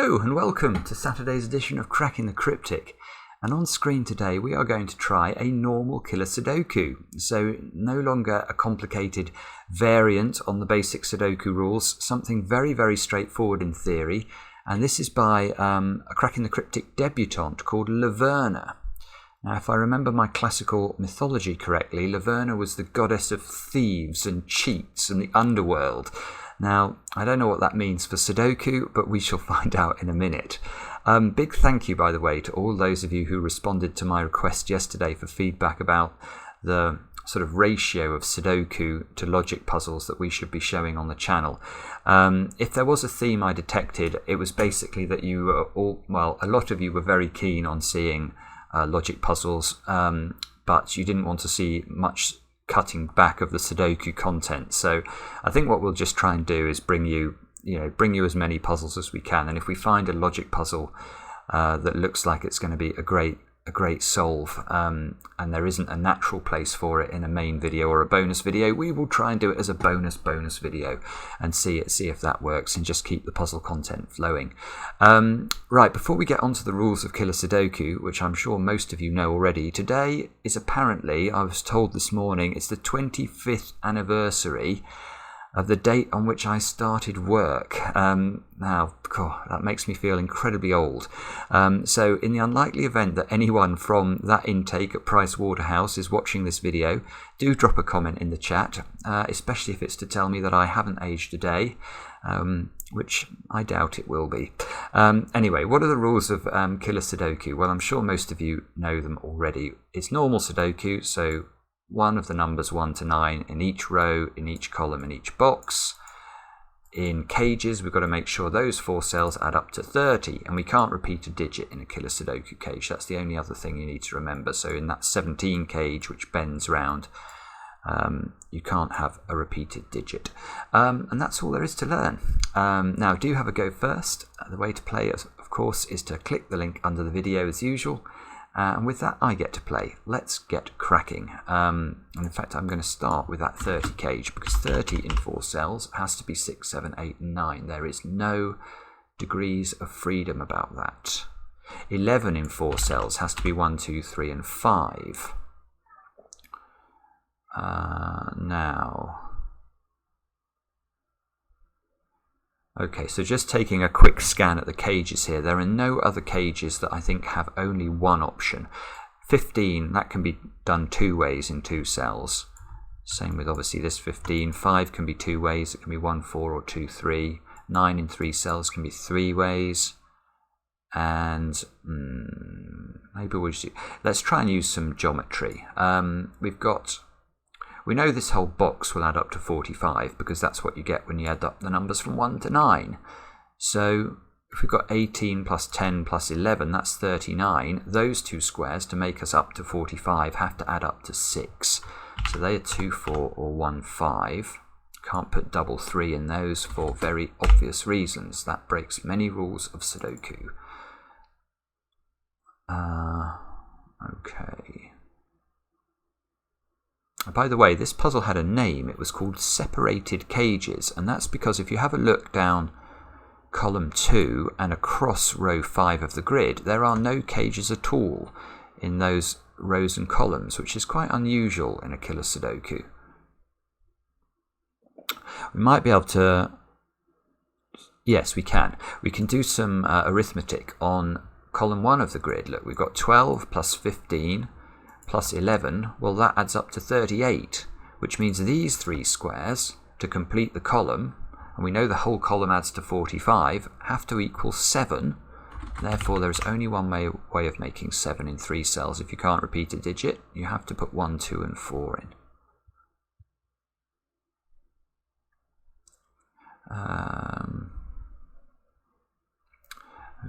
Hello and welcome to Saturday's edition of Cracking the Cryptic. And on screen today we are going to try a normal killer Sudoku. So no longer a complicated variant on the basic Sudoku rules, something very, very straightforward in theory. And this is by a Cracking the Cryptic debutante called Laverna. Now, if I remember my classical mythology correctly, Laverna was the goddess of thieves and cheats and the underworld. Now, I don't know what that means for Sudoku, but we shall find out in a minute. Big thank you, by the way, to all those of you who responded to my request yesterday for feedback about the sort of ratio of Sudoku to logic puzzles that we should be showing on the channel. If there was a theme I detected, it was basically that you were all, well, a lot of you were very keen on seeing logic puzzles, but you didn't want to see much cutting back of the Sudoku content. So I think what we'll just try and do is bring you as many puzzles as we can. And if we find a logic puzzle that looks like it's going to be a great solve, and there isn't a natural place for it in a main video or a bonus video, we will try and do it as a bonus video and see if that works and just keep the puzzle content flowing. Right, before we get onto the rules of Killer Sudoku, which I'm sure most of you know already, today is apparently, I was told this morning, it's the 25th anniversary of the date on which I started work. Now, God, that makes me feel incredibly old. So in the unlikely event that anyone from that intake at Price Waterhouse is watching this video, do drop a comment in the chat, especially if it's to tell me that I haven't aged a day, which I doubt it will be. Anyway, what are the rules of Killer Sudoku? Well, I'm sure most of you know them already. It's normal Sudoku, so one of the numbers 1 to 9 in each row, in each column, in each box. In cages, we've got to make sure those 4 cells add up to 30, and we can't repeat a digit in a Killer Sudoku cage. That's the only other thing you need to remember. So in that 17 cage, which bends round, you can't have a repeated digit. And that's all there is to learn. Now, do have a go first. The way to play, of course, is to click the link under the video as usual. And with that, I get to play. Let's get cracking. And in fact, I'm going to start with that 30 cage, because 30 in 4 cells has to be 6, 7, 8, and 9. There is no degrees of freedom about that. 11 in 4 cells has to be 1, 2, 3, and 5. Now... Okay, so just taking a quick scan at the cages here, there are no other cages that I think have only one option. 15, that can be done 2 ways in 2 cells. Same with obviously this 15. 5 can be 2 ways, it can be 1, 4 or 2, 3. 9 in 3 cells can be 3 ways. And maybe we'll just let's try and use some geometry. We know this whole box will add up to 45 because that's what you get when you add up the numbers from 1 to 9. So if we've got 18 plus 10 plus 11, that's 39. Those 2 squares to make us up to 45 have to add up to 6. So they are 2, 4 or 1, 5. Can't put double 3 in those for very obvious reasons. That breaks many rules of Sudoku. Okay. By the way, this puzzle had a name. It was called Separated Cages, and that's because if you have a look down column 2 and across row 5 of the grid, there are no cages at all in those rows and columns, which is quite unusual in a Killer Sudoku. We might be able to... Yes, we can. We can do some arithmetic on column 1 of the grid. Look, we've got 12 plus 15 plus 11, well, that adds up to 38, which means these 3 squares, to complete the column, and we know the whole column adds to 45, have to equal 7. Therefore, there is only one way of making 7 in 3 cells. If you can't repeat a digit, you have to put 1, 2, and 4 in.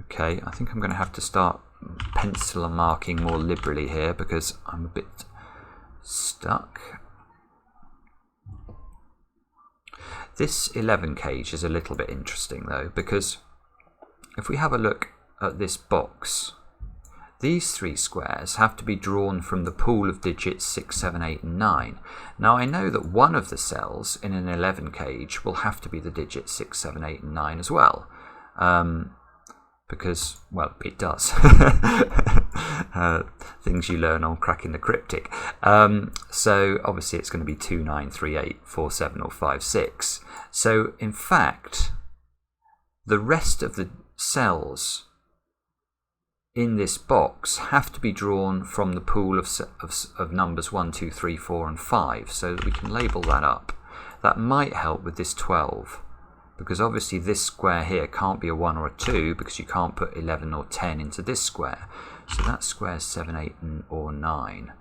Okay, I think I'm going to have to start pencil and marking more liberally here because I'm a bit stuck. This 11 cage is a little bit interesting though, because if we have a look at this box, these 3 squares have to be drawn from the pool of digits 6, 7, 8 and 9. Now I know that one of the cells in an 11 cage will have to be the digits 6, 7, 8 and 9 as well. because, well, it does. Things you learn on cracking the cryptic. So obviously it's going to be 2, 9, 3, 8, 4, 7 or 5, 6. So in fact, the rest of the cells in this box have to be drawn from the pool of numbers 1, 2, 3, 4 and 5, so that we can label that up. That might help with this 12, because obviously this square here can't be a 1 or a 2, because you can't put 11 or 10 into this square. So that square is 7, 8 or 9.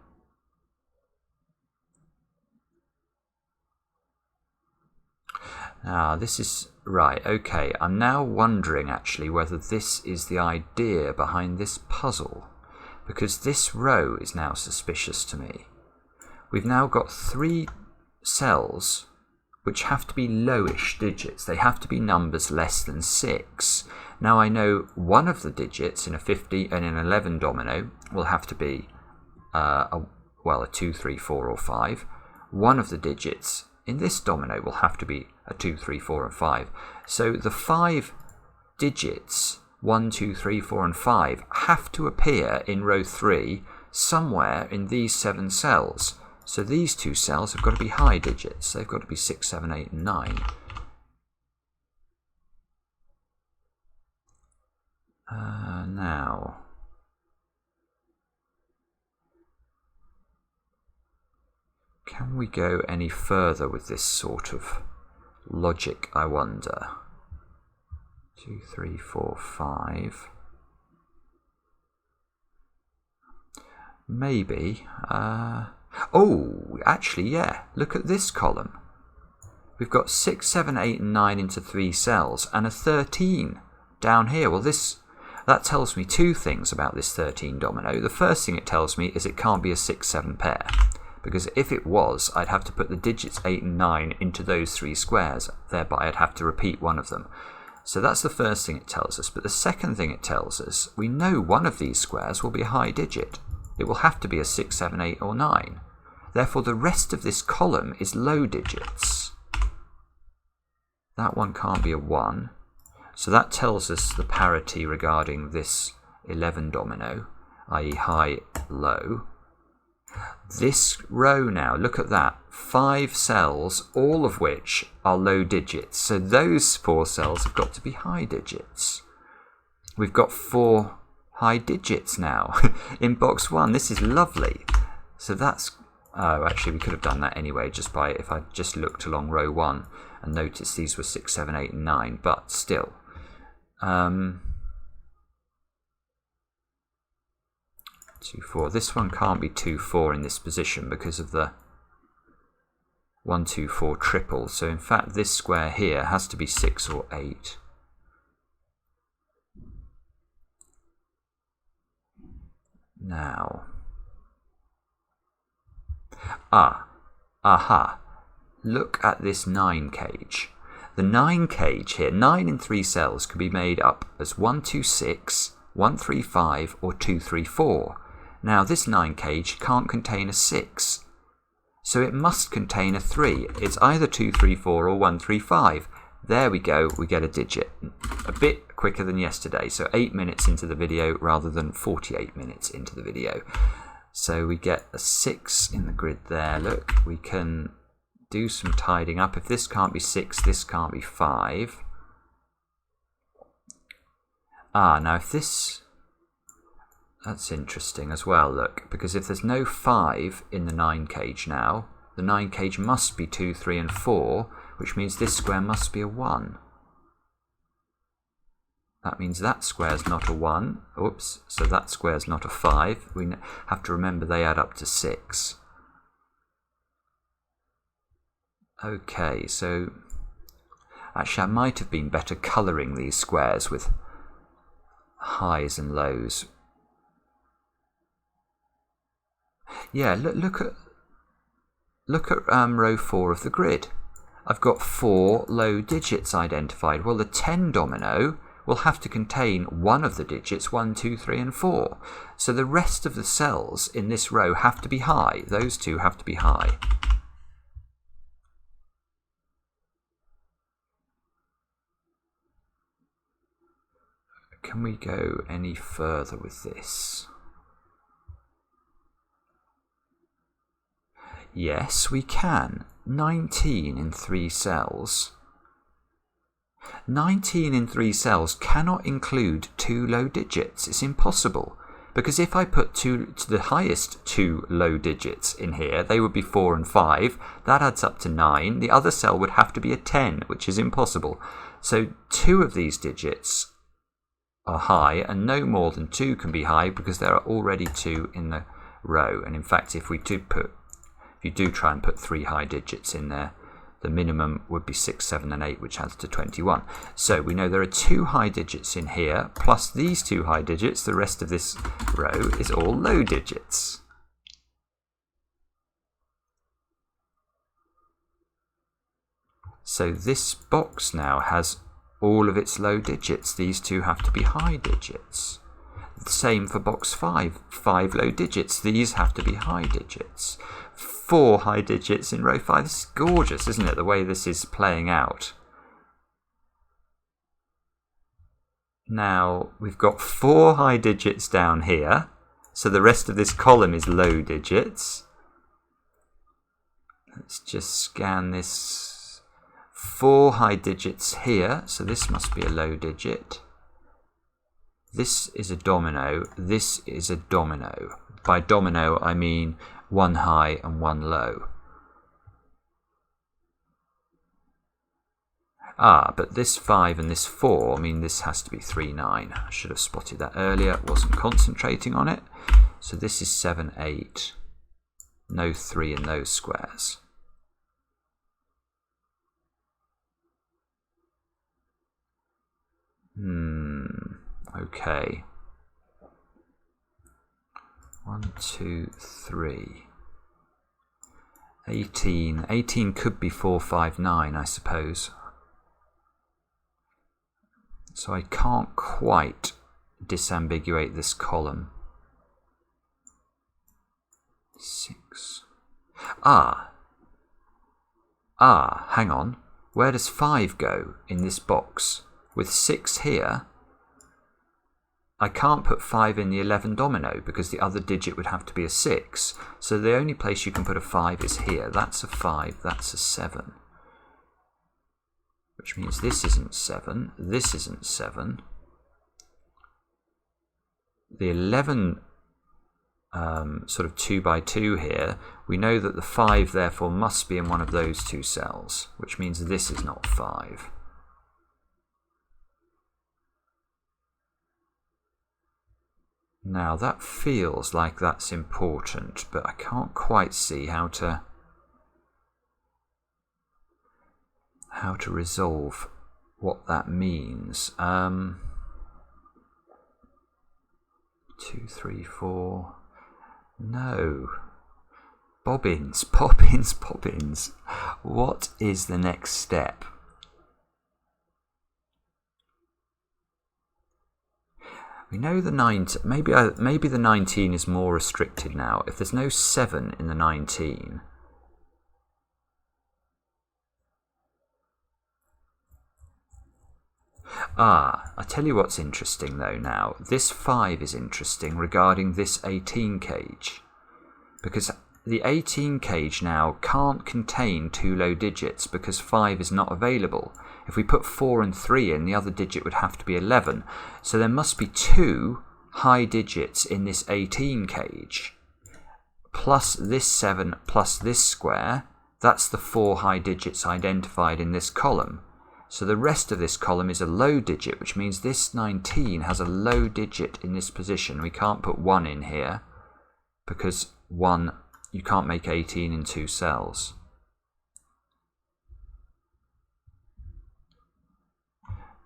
Now this is right, okay, I'm now wondering actually whether this is the idea behind this puzzle, because this row is now suspicious to me. We've now got 3 cells which have to be lowish digits. They have to be numbers less than 6. Now I know one of the digits in a 50 and an 11 domino will have to be a 2, 3, 4 or 5. One of the digits in this domino will have to be a 2, 3, 4 and 5. So the 5 digits, 1, 2, 3, 4 and 5, have to appear in row 3 somewhere in these 7 cells. So these 2 cells have got to be high digits. They've got to be 6, 7, 8 and 9. Now, can we go any further with this sort of logic, I wonder? 2, 3, 4, 5. Maybe. Oh, actually, yeah. Look at this column. We've got 6, 7, 8 and 9 into 3 cells and a 13 down here. Well, that tells me 2 things about this 13 domino. The first thing it tells me is it can't be a 6, 7 pair, because if it was, I'd have to put the digits 8 and 9 into those 3 squares. Thereby, I'd have to repeat one of them. So that's the first thing it tells us. But the second thing it tells us, we know one of these squares will be a high digit. It will have to be a 6, 7, 8 or 9. Therefore, the rest of this column is low digits. That one can't be a 1. So that tells us the parity regarding this 11 domino, i.e. high, low. This row now, look at that. 5 cells, all of which are low digits. So those 4 cells have got to be high digits. We've got 4 high digits now in box 1. This is lovely. So that's... Oh, actually, we could have done that anyway, just by if I just looked along row 1 and noticed these were 6, 7, 8 and 9, but still. 2, 4. This one can't be 2, 4 in this position because of the 1, 2, 4 triple. So in fact, this square here has to be 6 or 8. Now, look at this 9 cage. The 9 cage here, 9 in 3 cells, can be made up as 1, 2, 6, 1, 3, 5 or 2, 3, 4. Now this 9 cage can't contain a 6, so it must contain a 3. It's either 2, 3, 4 or 1, 3, 5. There we go, we get a digit. A bit quicker than yesterday, so 8 minutes into the video rather than 48 minutes into the video. So we get a 6 in the grid there. Look, we can do some tidying up. If this can't be 6, this can't be 5. Now if this... That's interesting as well, look, because if there's no 5 in the 9 cage now, the 9 cage must be 2, 3 and 4, which means this square must be a 1. That means that square's not a 1. Oops, so that square's not a 5. We have to remember they add up to 6. Okay, so actually I might have been better colouring these squares with highs and lows. Yeah, look at row 4 of the grid. I've got 4 low digits identified. Well, the 10 domino will have to contain one of the digits 1, 2, 3 and 4. So the rest of the cells in this row have to be high. Those 2 have to be high. can we go any further with this? Yes, we can. 19 in 3 cells. 19 in 3 cells cannot include 2 low digits. It's impossible. Because if I put the highest 2 low digits in here, they would be 4 and 5. That adds up to 9. The other cell would have to be a 10, which is impossible. So 2 of these digits are high, and no more than 2 can be high because there are already 2 in the row. And in fact, if you do try and put 3 high digits in there, the minimum would be 6, 7 and 8, which adds to 21. So we know there are 2 high digits in here, plus these 2 high digits. The rest of this row is all low digits. So this box now has all of its low digits. These 2 have to be high digits. The same for box 5. 5 low digits. These have to be high digits. 4 high digits in row 5. This is gorgeous, isn't it, the way this is playing out? Now, we've got 4 high digits down here, so the rest of this column is low digits. Let's just scan this. 4 high digits here, so this must be a low digit. This is a domino. This is a domino. By domino, I mean 1 high and 1 low. But this 5 and this 4, I mean, this has to be 3, 9. I should have spotted that earlier. Wasn't concentrating on it. So this is 7, 8. No 3 in those squares. Okay. 1, 2, 3. 18. 18 could be 4, 5, 9, I suppose. So I can't quite disambiguate this column. 6. Hang on. Where does 5 go in this box? With 6 here, I can't put 5 in the 11 domino because the other digit would have to be a 6. So the only place you can put a 5 is here. That's a 5, that's a 7. Which means this isn't 7, this isn't 7. The 11 sort of 2 by 2 here, we know that the 5 therefore must be in one of those 2 cells, which means this is not 5. Now that feels like that's important, but I can't quite see how to resolve what that means. 2, 3, 4. No. Bobbins. What is the next step? We know the 19. Maybe the 19 is more restricted now. If there's no 7 in the 19. I tell you what's interesting though now. This 5 is interesting regarding this 18 cage. Because the 18 cage now can't contain 2 low digits because 5 is not available. If we put 4 and 3 in, the other digit would have to be 11. So there must be 2 high digits in this 18 cage. Plus this 7 plus this square. That's the 4 high digits identified in this column. So the rest of this column is a low digit, which means this 19 has a low digit in this position. We can't put 1 in here because 1, you can't make 18 in 2 cells.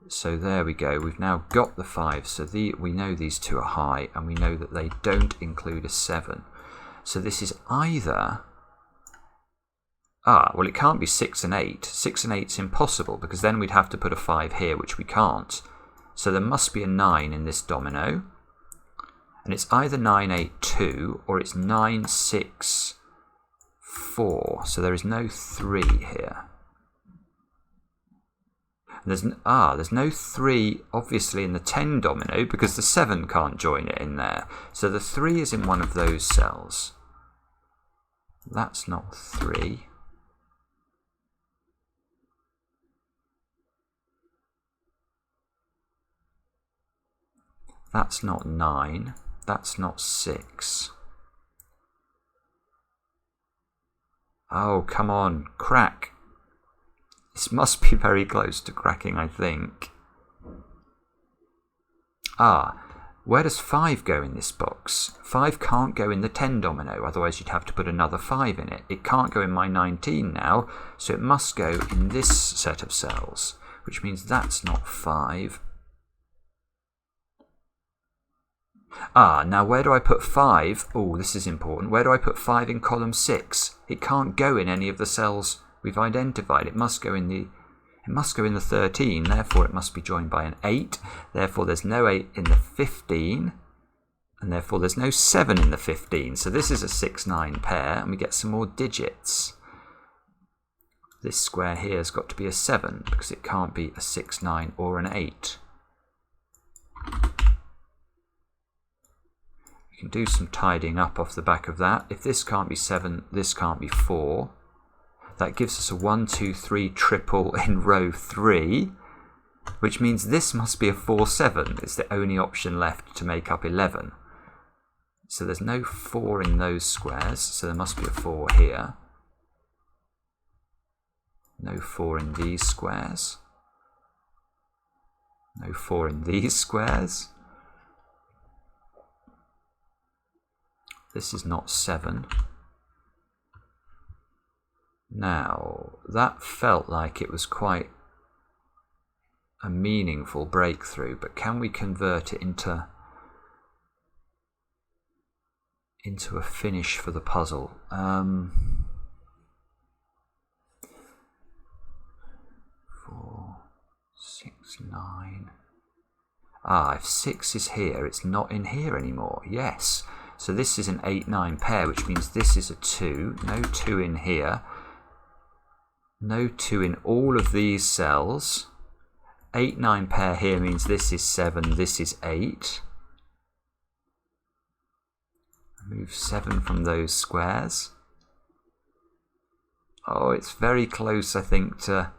So there we go. We've now got the 5. So we know these 2 are high, and we know that they don't include a 7. So this is either... well, it can't be 6 and 8. 6 and 8 is impossible because then we'd have to put a 5 here, which we can't. So there must be a 9 in this domino. And it's either 9, 8, 2 or it's 9, 6, 4. So there is no 3 here. There's no 3 obviously in the 10 domino because the 7 can't join it in there. So the 3 is in one of those cells. That's not 3. That's not 9. That's not 6. Oh, come on, crack. This must be very close to cracking, I think. Where does 5 go in this box? 5 can't go in the 10 domino, otherwise you'd have to put another 5 in it. It can't go in my 19 now, so it must go in this set of cells, which means that's not 5. Now where do I put 5? Oh, this is important. Where do I put 5 in column 6? It can't go in any of the cells we've identified. It must go in the 13, therefore it must be joined by an 8. Therefore there's no 8 in the 15, and therefore there's no 7 in the 15. So this is a 6-9 pair, and we get some more digits. This square here has got to be a 7 because it can't be a 6, 9 or an 8. We can do some tidying up off the back of that. If this can't be 7, this can't be 4. That gives us a 1, 2, 3 triple in row 3, which means this must be a 4, 7. It's the only option left to make up 11. So there's no 4 in those squares, so there must be a 4 here. No 4 in these squares. No 4 in these squares. This is not 7. Now, that felt like it was quite a meaningful breakthrough, but can we convert it into a finish for the puzzle? 4, 6, 9. If 6 is here, it's not in here anymore. Yes. So this is an 8-9 pair, which means this is a 2. No 2 in here. No 2 in all of these cells. 8-9 pair here means this is 7, this is 8. Remove 7 from those squares. Oh, it's very close, I think, to...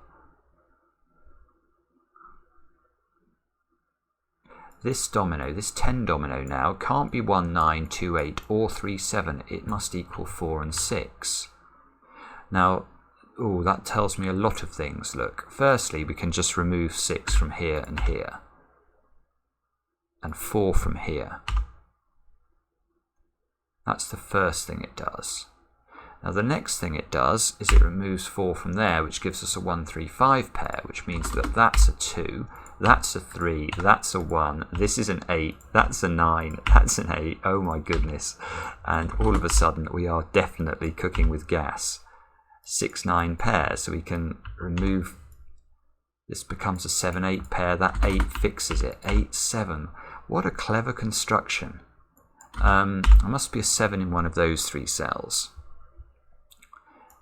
This domino, this 10 domino now, can't be 1, 9, 2, 8 or 3, 7. It must equal 4 and 6. Now, that tells me a lot of things. Look, firstly, we can just remove 6 from here and here. And 4 from here. That's the first thing it does. Now the next thing it does is it removes 4 from there, which gives us a 1, 3, 5 pair, which means that that's a 2, that's a 3, that's a 1, this is an 8, that's a 9, that's an 8, oh my goodness. And all of a sudden we are definitely cooking with gas. 6-9 pair, so we can remove, this becomes a 7-8 pair, that 8 fixes it, 8-7. What a clever construction. There must be a 7 in one of those 3 cells.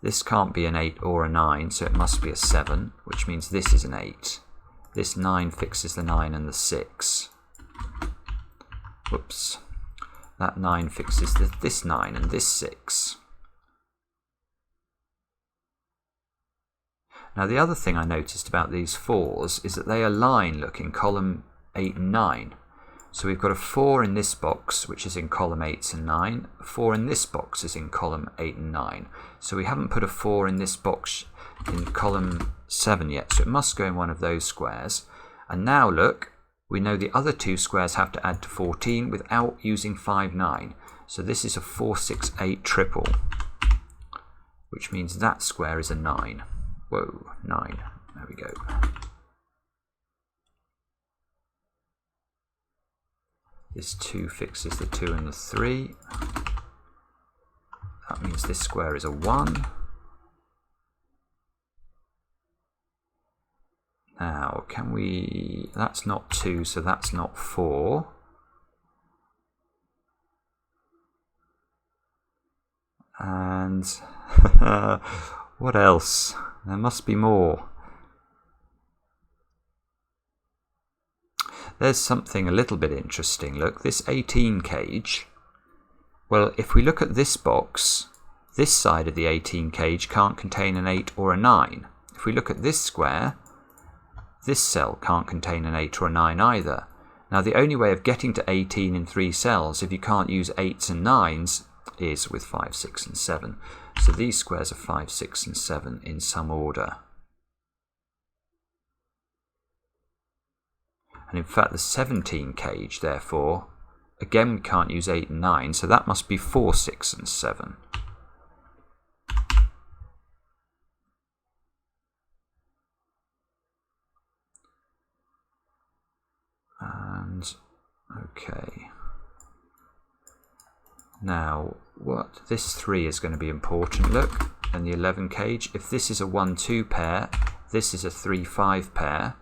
This can't be an 8 or a 9, so it must be a 7, which means this is an 8. This 9 fixes the 9 and the 6. Whoops. That 9 fixes this 9 and this 6. Now the other thing I noticed about these 4s is that they align, look, in column 8 and 9. So we've got a 4 in this box, which is in column 8 and 9. A 4 in this box is in column 8 and 9. So we haven't put a 4 in this box in column 7 yet, so it must go in one of those squares. And now look, we know the other 2 squares have to add to 14 without using 5, 9. So this is a 4, 6, 8 triple, which means that square is a 9. Whoa, 9. There we go. This 2 fixes the 2 and the 3. That means this square is a 1. Now, can we... That's not 2, so that's not 4. And... what else? There must be more. there's something a little bit interesting. Look, this 18 cage, well, if we look at this box, this side of the 18 cage can't contain an 8 or a 9. If we look at this square, this cell can't contain an 8 or a 9 either. Now the only way of getting to 18 in 3 cells, if you can't use 8s and 9s, is with 5, 6 and 7. So these squares are 5, 6 and 7 in some order. And in fact the 17 cage, therefore, again we can't use 8 and 9, so that must be 4, 6 and 7. And okay, now what, this 3 is going to be important. Look, and the 11 cage, if this is a 1, 2 pair, this is a 3, 5 pair,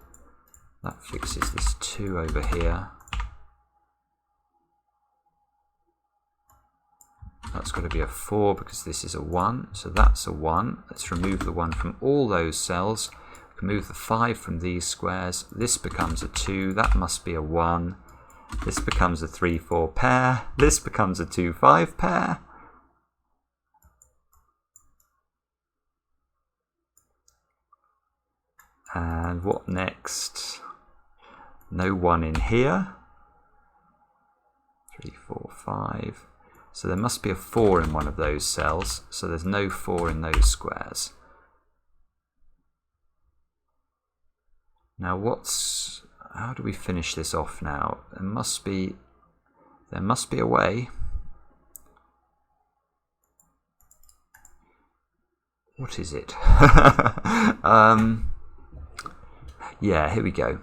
that fixes this 2 over here. That's got to be a 4 because this is a 1, so that's a 1. Let's remove the 1 from all those cells. Move the 5 from these squares. This becomes a 2. That must be a 1. This becomes a 3, 4 pair. This becomes a 2, 5 pair. And what next? No 1 in here. 3, 4, 5. So there must be a 4 in one of those cells. So there's no 4 in those squares. Now how do we finish this off now? There must be a way. What is it? Yeah, here we go.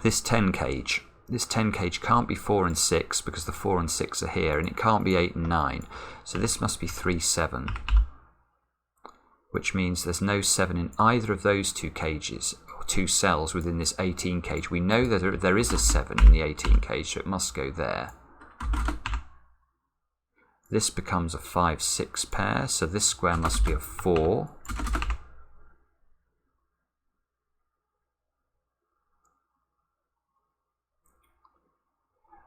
This 10 cage. This 10 cage can't be 4 and 6 because the 4 and 6 are here, and it can't be 8 and 9. So this must be 3, 7. Which means there's no 7 in either of those 2 cages. 2 cells within this 18 cage. We know that there is a 7 in the 18 cage, so it must go there. This becomes a 5, 6 pair, so this square must be a 4.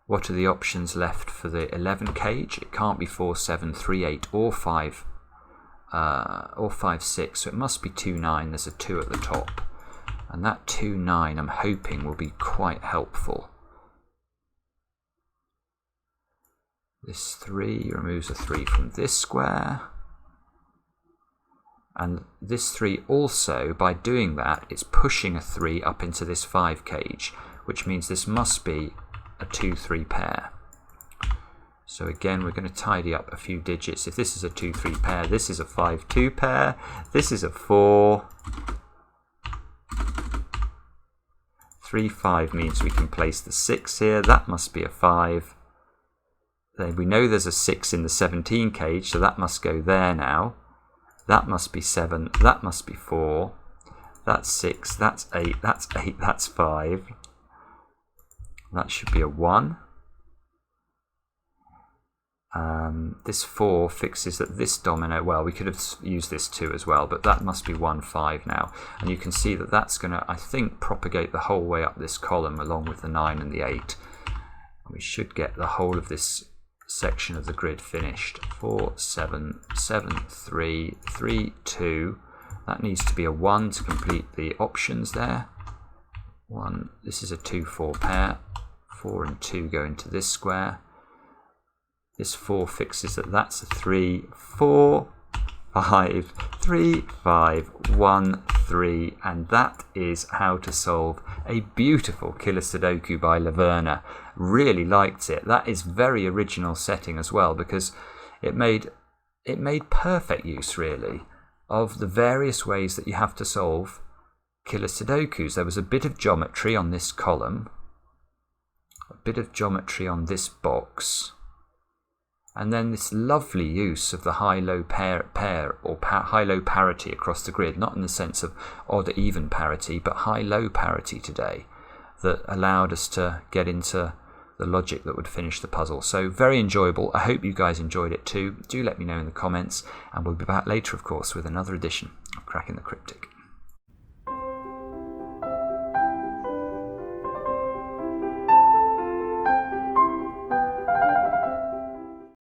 What are the options left for the 11 cage? It can't be 4, 7, 3, 8 or 5 6, so it must be 2, 9. There's a 2 at the top. And that 2, 9, I'm hoping, will be quite helpful. This 3 removes a 3 from this square. And this 3 also, by doing that, it's pushing a 3 up into this 5 cage, which means this must be a 2, 3 pair. So again, we're going to tidy up a few digits. If this is a 2, 3 pair, this is a 5, 2 pair. This is a 4. 3, 5 means we can place the 6 here. That must be a 5. Then we know there's a 6 in the 17 cage, so that must go there now. That must be 7. That must be 4. That's 6. That's 8. That's 8. That's 5. That should be a 1. This 4 fixes that this domino, well, we could have used this 2 as well, but that must be 1, 5 now. And you can see that that's going to, I think, propagate the whole way up this column along with the 9 and the 8. And we should get the whole of this section of the grid finished. 4, 7, 7, 3, 3, 2. That needs to be a 1 to complete the options there. 1, this is a 2, 4 pair. 4 and 2 go into this square. This 4 fixes that that's a 3, 4, 5, 3, 5, 1, 3, and that is how to solve a beautiful killer Sudoku by Laverna. Really liked it. That is very original setting as well, because it made perfect use, really, of the various ways that you have to solve killer Sudokus. There was a bit of geometry on this column, a bit of geometry on this box, and then this lovely use of the high-low pair or high-low parity across the grid, not in the sense of odd-even parity, but high-low parity today, that allowed us to get into the logic that would finish the puzzle. So very enjoyable. I hope you guys enjoyed it too. Do let me know in the comments, and we'll be back later, of course, with another edition of Cracking the Cryptic.